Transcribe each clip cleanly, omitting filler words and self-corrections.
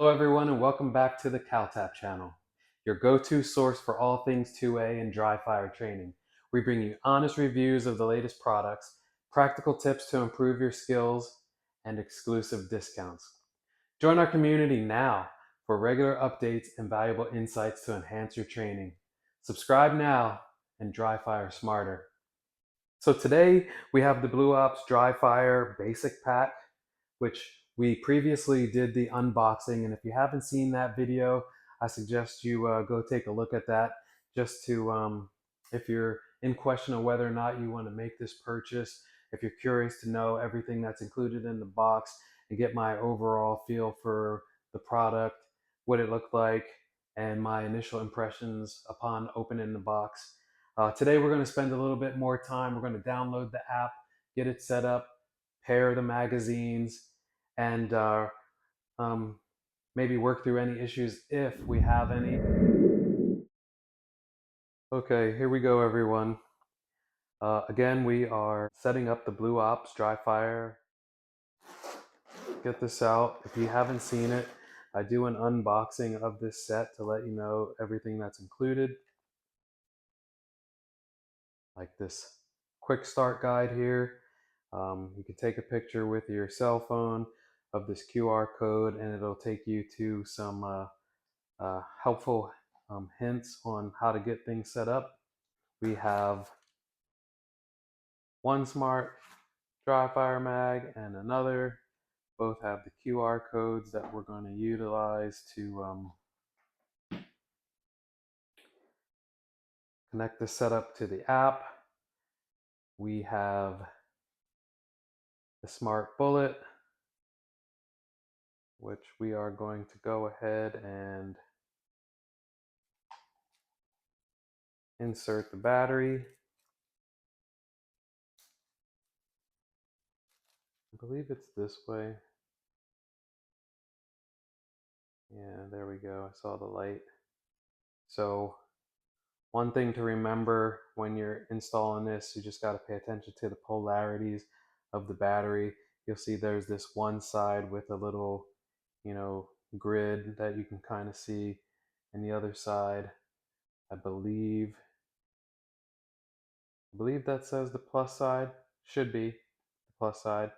Hello everyone and welcome back to the Caltap channel, your go-to source for all things 2A and dry fire training. We bring you honest reviews of the latest products, practical tips to improve your skills, and exclusive discounts. Join our community now for regular updates and valuable insights to enhance your training. Subscribe now and dry fire smarter. So today we have the BLUEOPS Dry Fire Basic Pack, which we previously did the unboxing, and if you haven't seen that video, I suggest you go take a look at that just to, if you're in question of whether or not you want to make this purchase, if you're curious to know everything that's included in the box and get my overall feel for the product, what it looked like, and my initial impressions upon opening the box. Today we're going to spend a little bit more time. We're going to download the app, get it set up, pair the magazines, and maybe work through any issues if we have any. Okay, here we go, everyone. Again, we are setting up the BLUEOPS Dry Fire. Get this out. If you haven't seen it, I do an unboxing of this set to let you know everything that's included. Like this quick start guide here. You can take a picture with your cell phone of this QR code and it'll take you to some helpful hints on how to get things set up. We have one smart dry fire mag and another. Both have the QR codes that we're going to utilize to connect the setup to the app. We have the smart bullet, which we are going to go ahead and insert the battery. I believe it's this way. Yeah, there we go. I saw the light. So one thing to remember when you're installing this, you just got to pay attention to the polarities of the battery. You'll see there's this one side with a little, grid that you can kind of see, and the other side, I believe that says the plus side. Should be the plus side.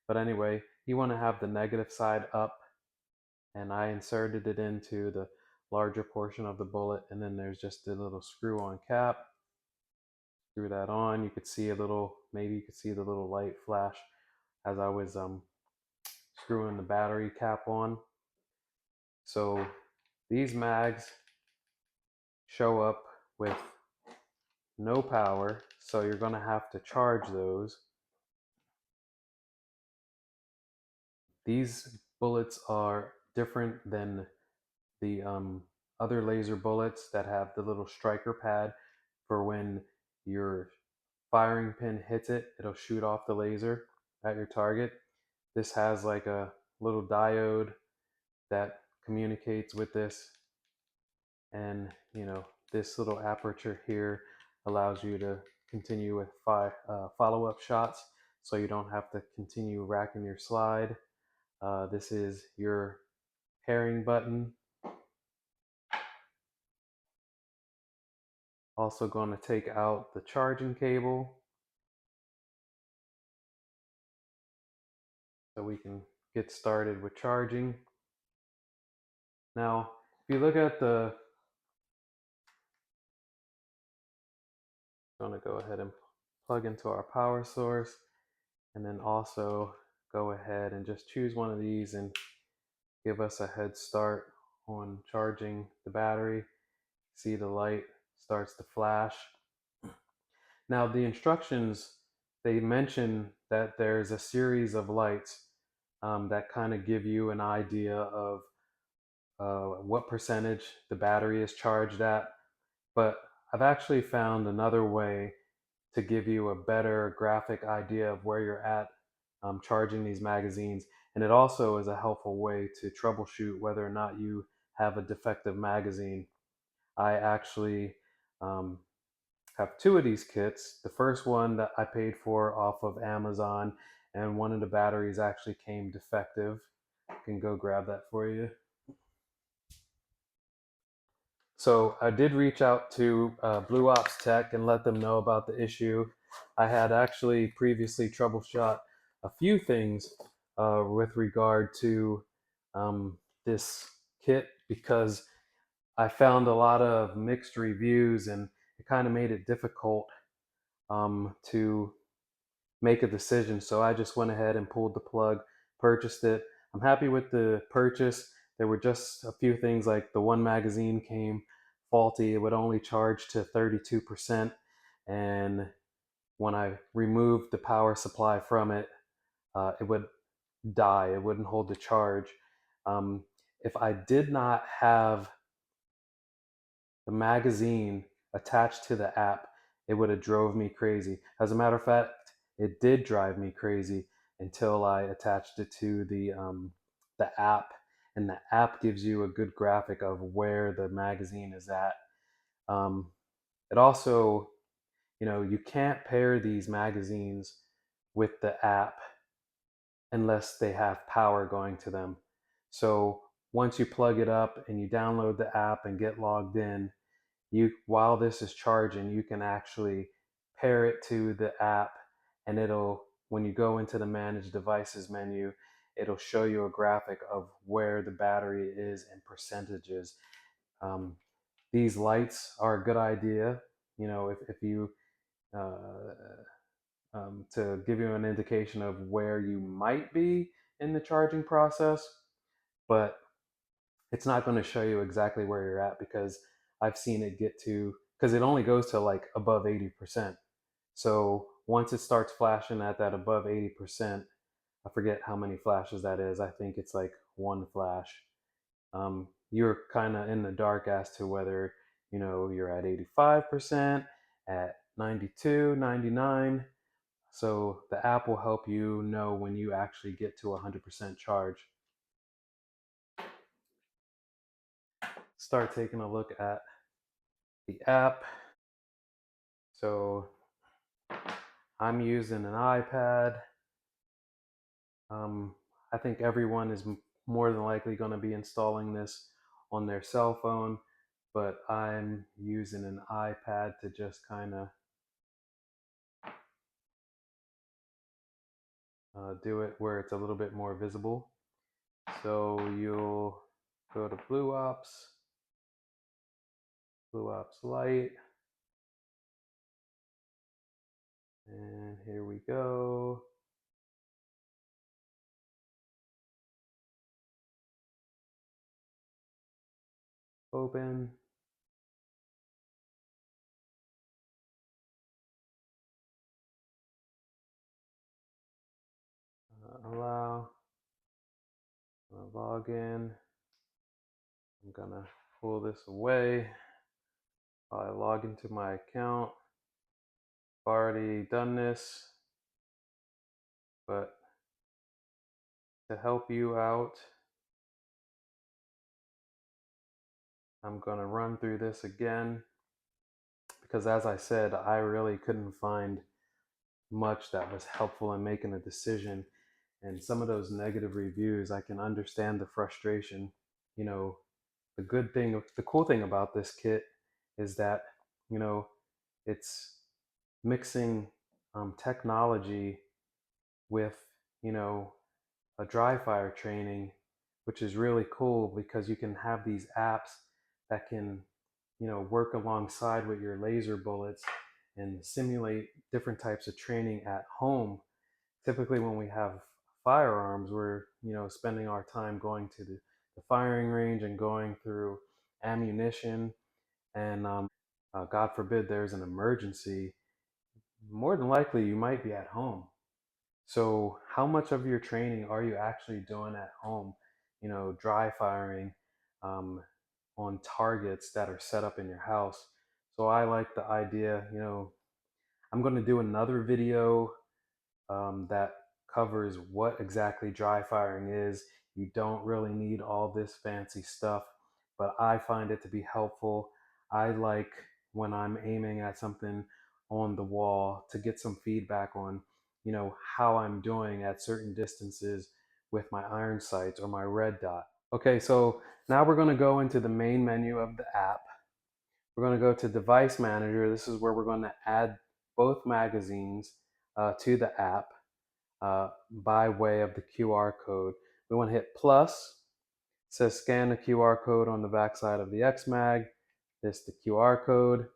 But anyway, you want to have the negative side up, and I inserted it into the larger portion of the bullet, and then there's just a little screw on cap. Screw that on. You could see maybe you could see the little light flash as I was screwing the battery cap on. So these mags show up with no power, so you're going to have to charge those. These bullets are different than the other laser bullets that have the little striker pad for when your firing pin hits it, it'll shoot off the laser at your target. This has like a little diode that communicates with this, and this little aperture here allows you to continue with follow-up shots, so you don't have to continue racking your slide. This is your pairing button. Also going to take out the charging cable so we can get started with charging. Now, if you look at I'm going to go ahead and plug into our power source, and then also go ahead and just choose one of these and give us a head start on charging the battery. See the light starts to flash. Now the instructions, they mention that there's a series of lights that kind of give you an idea of what percentage the battery is charged at. But I've actually found another way to give you a better graphic idea of where you're at charging these magazines. And it also is a helpful way to troubleshoot whether or not you have a defective magazine. I actually have two of these kits. The first one that I paid for off of Amazon, and one of the batteries actually came defective. I can go grab that for you. So I did reach out to BLUEOPS Tech and let them know about the issue. I had actually previously troubleshot a few things with regard to this kit because I found a lot of mixed reviews and it kind of made it difficult to make a decision. So I just went ahead and pulled the plug, purchased it. I'm happy with the purchase. There were just a few things like the one magazine came faulty. It would only charge to 32%. And when I removed the power supply from it, it would die. It wouldn't hold the charge. Um, if I did not have the magazine attached to the app, it would have drove me crazy. As a matter of fact, it did drive me crazy until I attached it to the app, and the app gives you a good graphic of where the magazine is at. Um, it also, you can't pair these magazines with the app unless they have power going to them. So once you plug it up and you download the app and get logged in, while this is charging, you can actually pair it to the app, and when you go into the manage devices menu, it'll show you a graphic of where the battery is in percentages. um, these lights are a good idea, if you uh, to give you an indication of where you might be in the charging process, but it's not going to show you exactly where you're at because I've seen it get to, because it only goes to like above 80%. So once it starts flashing at that above 80%, I forget how many flashes that is. I think it's like one flash. You're kind of in the dark as to whether, you're at 85%, at 92, 99. So the app will help you know when you actually get to 100% charge. Start taking a look at the app. So I'm using an iPad. Um, I think everyone is more than likely going to be installing this on their cell phone, but I'm using an iPad to just kind of do it where it's a little bit more visible. So you'll go to BLUEOPS Lite, and here we go. Open. Allow. Log in. I'm gonna pull this away while I log into my account. I've already done this, but to help you out, I'm gonna run through this again because, as I said, I really couldn't find much that was helpful in making a decision. And some of those negative reviews, I can understand the frustration. You know, the cool thing about this kit is that, you know, it's mixing technology with, you know, a dry fire training, which is really cool because you can have these apps that can, work alongside with your laser bullets and simulate different types of training at home. Typically, when we have firearms, we're, spending our time going to the firing range and going through ammunition. And God forbid there's an emergency, more than likely you might be at home. So, how much of your training are you actually doing at home? Dry firing um, on targets that are set up in your house. So, I like the idea. I'm going to do another video that covers what exactly dry firing is. You don't really need all this fancy stuff, but I find it to be helpful. I like when I'm aiming at something on the wall to get some feedback on, how I'm doing at certain distances with my iron sights or my red dot. Okay, so now we're going to go into the main menu of the app. We're going to go to Device Manager. This is where we're going to add both magazines to the app by way of the QR code. We want to hit plus. It says scan the QR code on the back side of the xMAG. This is the QR code.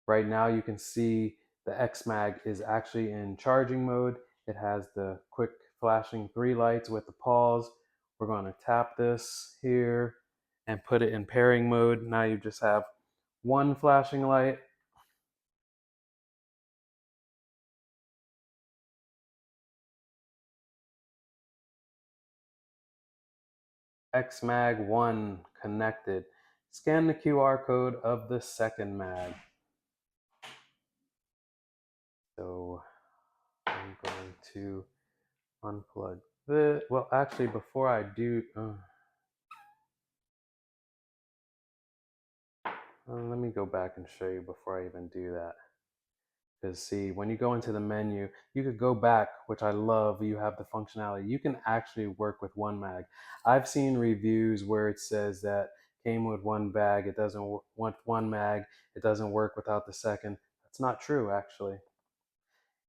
Right now you can see the xMAG is actually in charging mode. It has the quick flashing 3 lights with the pause. We're going to tap this here and put it in pairing mode. Now you just have one flashing light. xMAG 1 connected. Scan the QR code of the second mag. So I'm going to unplug this. Well, actually, before I do, let me go back and show you before I even do that. Because see, when you go into the menu, you could go back, which I love. You have the functionality. You can actually work with one mag. I've seen reviews where it says that came with one bag. It doesn't want one mag. It doesn't work without the second. That's not true, actually.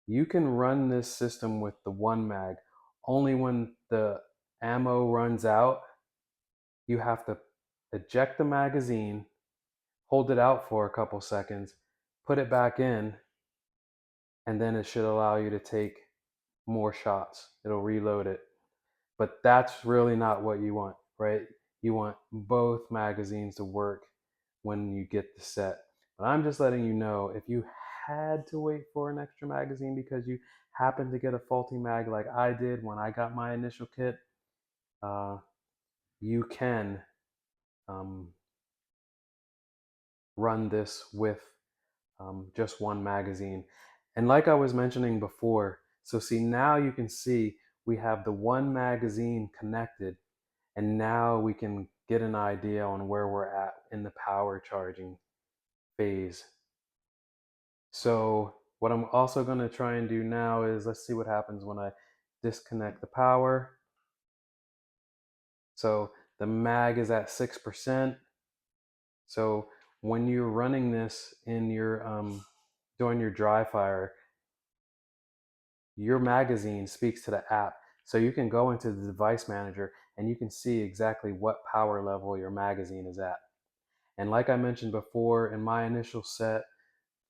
You can run this system with the one mag. Only when the ammo runs out, you have to eject the magazine, hold it out for a couple seconds, put it back in, and then it should allow you to take more shots. It'll reload it. But that's really not what you want, right? You want both magazines to work when you get the set. But I'm just letting you know, if you had to wait for an extra magazine because you happened to get a faulty mag like I did when I got my initial kit, you can run this with just one magazine. And like I was mentioning before, so see, now you can see we have the one magazine connected, and now we can get an idea on where we're at in the power charging phase. So what I'm also going to try and do now is, let's see what happens when I disconnect the power. So the mag is at 6%. So when you're running this in your doing your dry fire, your magazine speaks to the app. So you can go into the device manager and you can see exactly what power level your magazine is at. And like I mentioned before, in my initial set,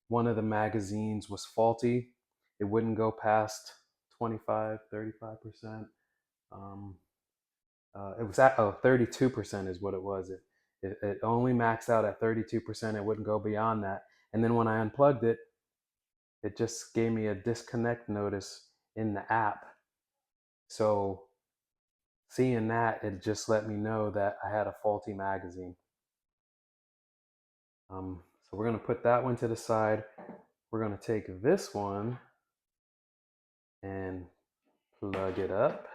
one of the magazines was faulty. It wouldn't go past 25, 35%. It was at 32% is what it was. It only maxed out at 32%. It wouldn't go beyond that. And then when I unplugged it, it just gave me a disconnect notice in the app. So seeing that, it just let me know that I had a faulty magazine. So we're going to put that one to the side. We're going to take this one and plug it up.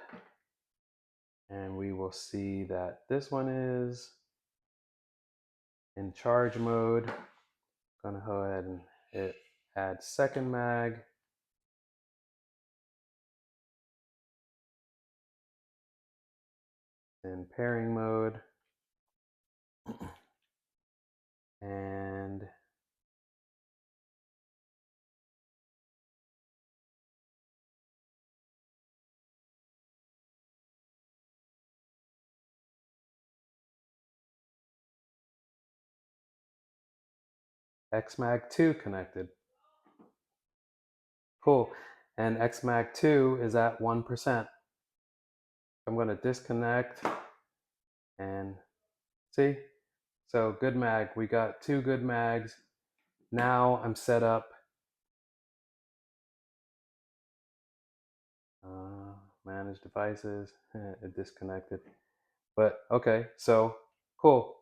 And we will see that this one is in charge mode. I'm going to go ahead and hit add second mag. In pairing mode. And xMAG 2 connected. Cool. And xMAG 2 is at 1%. I'm going to disconnect and see. So good mag. We got 2 good mags. Now I'm set up. Manage devices. It disconnected. But okay, so cool.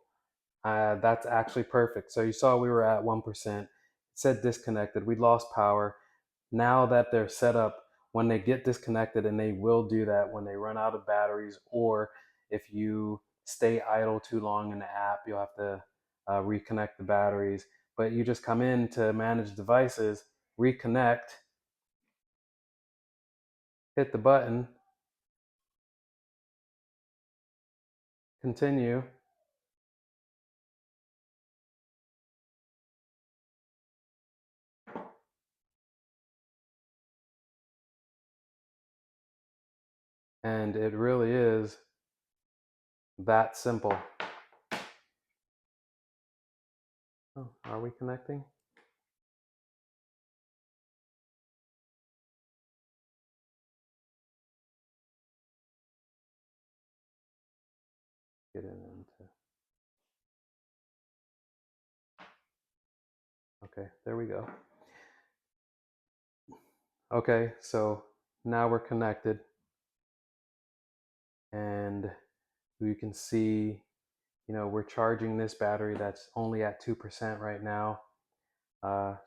That's actually perfect. So you saw we were at 1%. It said disconnected. We lost power. Now that they're set up, when they get disconnected, and they will do that when they run out of batteries, or if you stay idle too long in the app, you'll have to reconnect the batteries. But you just come in to manage devices, reconnect, hit the button, continue, And it really is that simple. Oh, are we connecting? Get into. Okay, there we go. Okay, so now we're connected, and you can see, we're charging this battery that's only at 2% right now.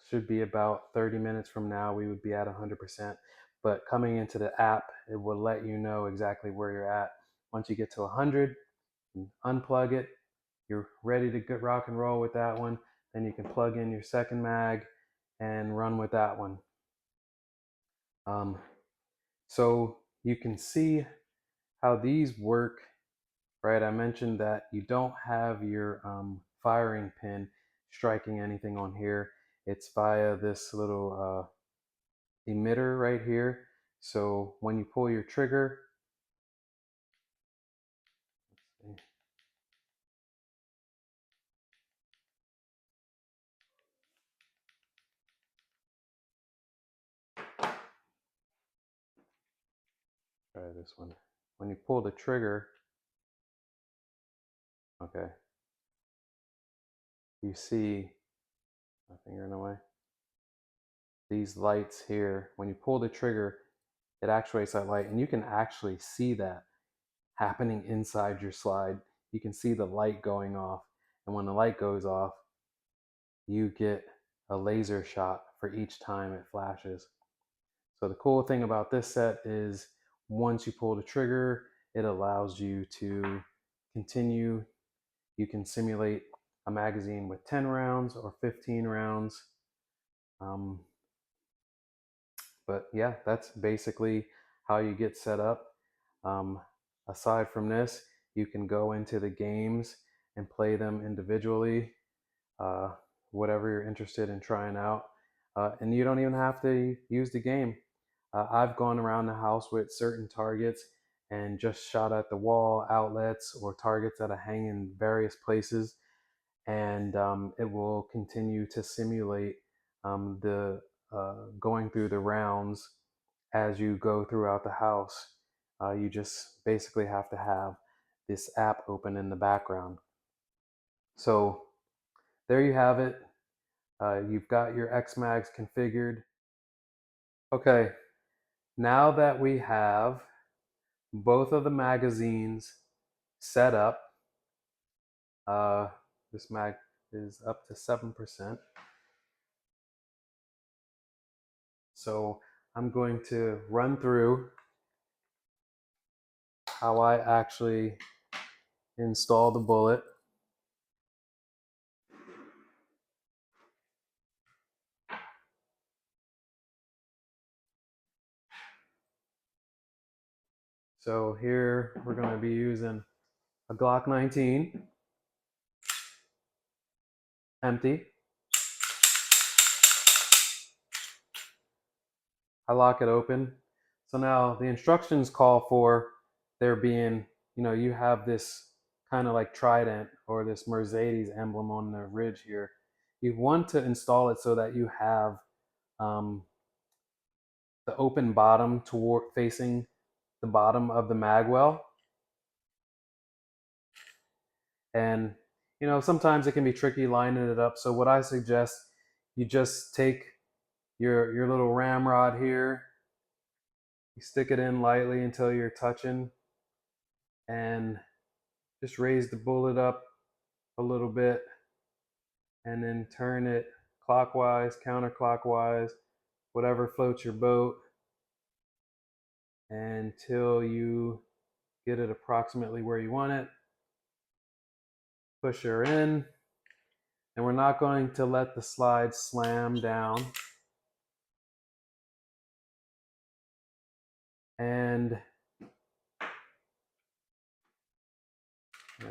Should be about 30 minutes from now, we would be at 100%. But coming into the app, it will let you know exactly where you're at. Once you get to 100, unplug it. You're ready to get rock and roll with that one. Then you can plug in your second mag and run with that one. So you can see how these work, right? I mentioned that you don't have your firing pin striking anything on here. It's via this little emitter right here. So when you pull your trigger, let's see. Try this one. When you pull the trigger, okay, you see my finger in the way. These lights here, when you pull the trigger, it actuates that light, and you can actually see that happening inside your slide. You can see the light going off, and when the light goes off, you get a laser shot for each time it flashes. So the cool thing about this set is once you pull the trigger, it allows you to continue. You can simulate a magazine with 10 rounds or 15 rounds. But yeah, that's basically how you get set up. Aside from this, you can go into the games and play them individually, uh, whatever you're interested in trying out. And you don't even have to use the game. I've gone around the house with certain targets and just shot at the wall outlets or targets that are hanging in various places, and it will continue to simulate the going through the rounds as you go throughout the house. You just basically have to have this app open in the background. So there you have it. You've got your xMAGS configured. Okay, now that we have both of the magazines set up, uh, this mag is up to 7%. So I'm going to run through how I actually install the bullet. So here we're going to be using a Glock 19, empty. I lock it open. So now the instructions call for there being, you have this kind of like trident or this Mercedes emblem on the ridge here. You want to install it so that you have um, the open bottom toward facing the bottom of the mag well. And sometimes it can be tricky lining it up. So what I suggest, you just take your little ramrod here, you stick it in lightly until you're touching, and just raise the bullet up a little bit, and then turn it clockwise, counterclockwise, whatever floats your boat, until you get it approximately where you want it. Push her in, and we're not going to let the slide slam down. And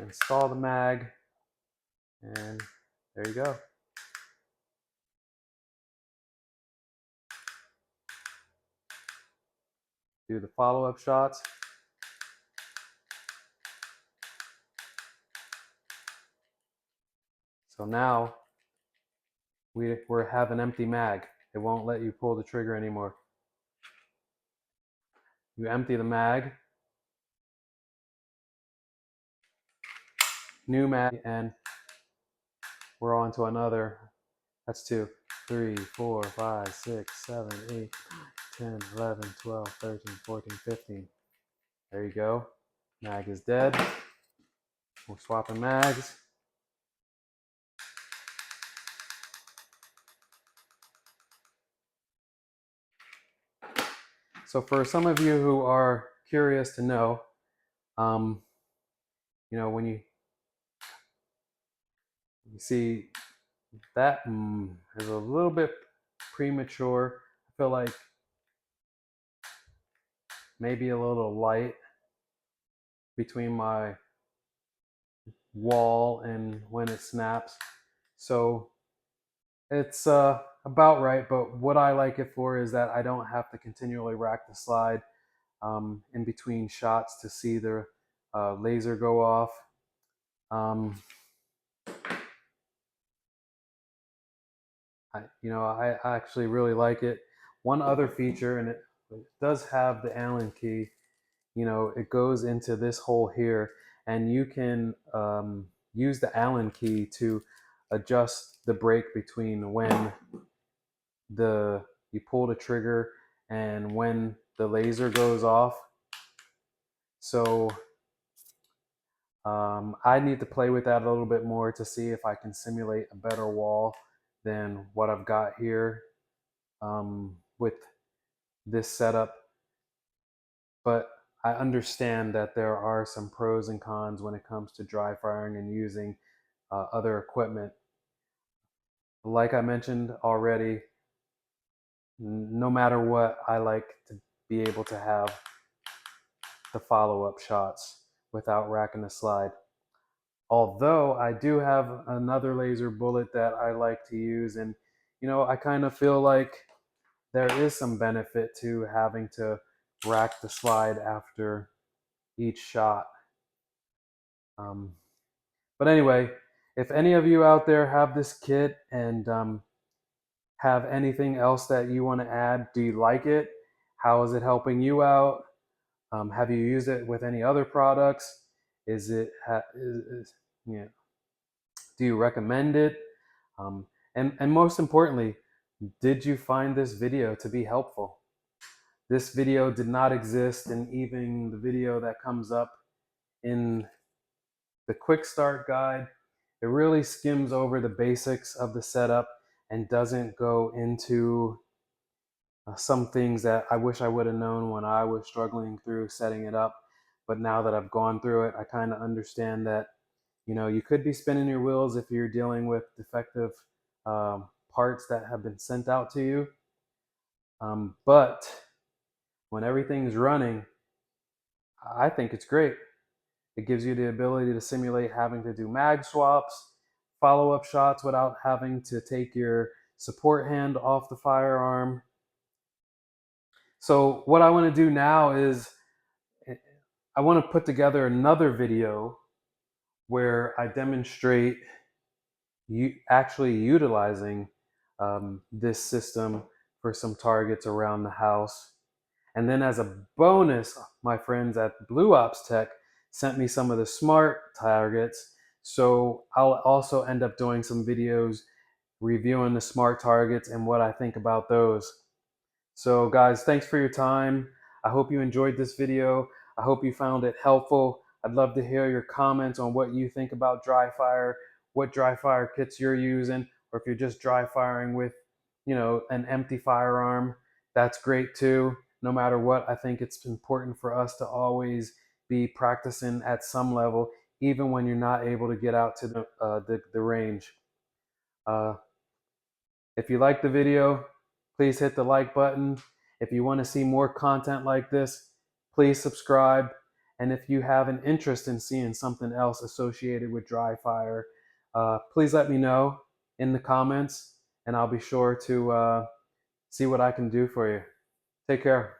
install the mag, and there you go. Do the follow-up shots. So now we have an empty mag. It won't let you pull the trigger anymore. You empty the mag, new mag, and we're on to another. That's 2, 3, 4, 5, 6, 7, 8, 10, 11, 12, 13, 14, 15. There you go. Mag is dead. We're swapping mags. So for some of you who are curious to know, when you see that is a little bit premature. I feel like maybe a little light between my wall and when it snaps. So it's about right, but what I like it for is that I don't have to continually rack the slide in between shots to see the laser go off. I actually really like it. One other feature, and it does have the Allen key, it goes into this hole here, and you can use the Allen key to adjust the break between when you pull the trigger and when the laser goes off. So I need to play with that a little bit more to see if I can simulate a better wall than what I've got here with this setup. But I understand that there are some pros and cons when it comes to dry firing and using other equipment. Like I mentioned already, no matter what, I like to be able to have the follow-up shots without racking the slide. Although I do have another laser bullet that I like to use, and I kind of feel like there is some benefit to having to rack the slide after each shot. But anyway, if any of you out there have this kit and have anything else that you want to add, do you like it? How is it helping you out? Have you used it with any other products? Do you recommend it? And most importantly, did you find this video to be helpful? This video did not exist, and even the video that comes up in the quick start guide, it really skims over the basics of the setup and doesn't go into some things that I wish I would have known when I was struggling through setting it up. But now that I've gone through it, I kind of understand that you could be spinning your wheels if you're dealing with defective parts that have been sent out to you. But when everything's running, I think it's great. It gives you the ability to simulate having to do mag swaps, follow-up shots without having to take your support hand off the firearm. So what I want to do now is I want to put together another video where I demonstrate actually utilizing this system for some targets around the house. And then as a bonus, my friends at BLUEOPS Tech sent me some of the smart targets. So I'll also end up doing some videos reviewing the smart targets and what I think about those. So guys, thanks for your time. I hope you enjoyed this video. I hope you found it helpful. I'd love to hear your comments on what you think about dry fire, what dry fire kits you're using, or if you're just dry firing with, an empty firearm. That's great too. No matter what, I think it's important for us to always be practicing at some level, even when you're not able to get out to the range. If you like the video, please hit the like button. If you want to see more content like this, please subscribe. And if you have an interest in seeing something else associated with dry fire, please let me know in the comments, and I'll be sure to see what I can do for you. Take care.